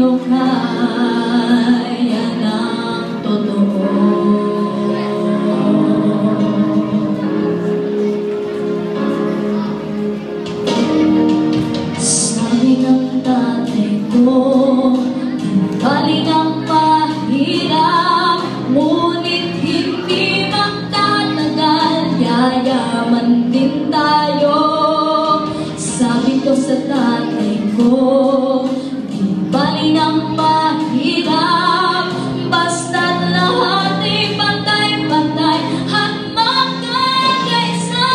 Pilipino ka, yan ang totoo. Sabi ng tatay ko, galing ang pahirap, ngunit hindi magtatagal, yayaman din tayo. Sabi ko sa tatay ko, di bali ng mahirap, basta't lahat ay pantay-pantay at magkakaisa.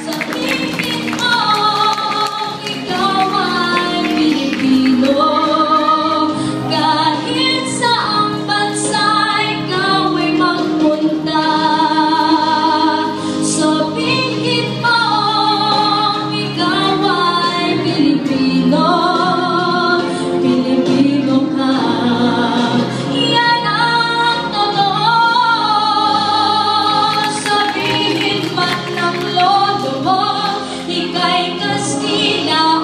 Sabihin mo, ikaw ay Pilipino, kahit saang bansa ikaw ay magpunta. Sabihin mo, Pilipino ka, yan ang totoo. Sabihin man ng lolo mo, ika'y Kastila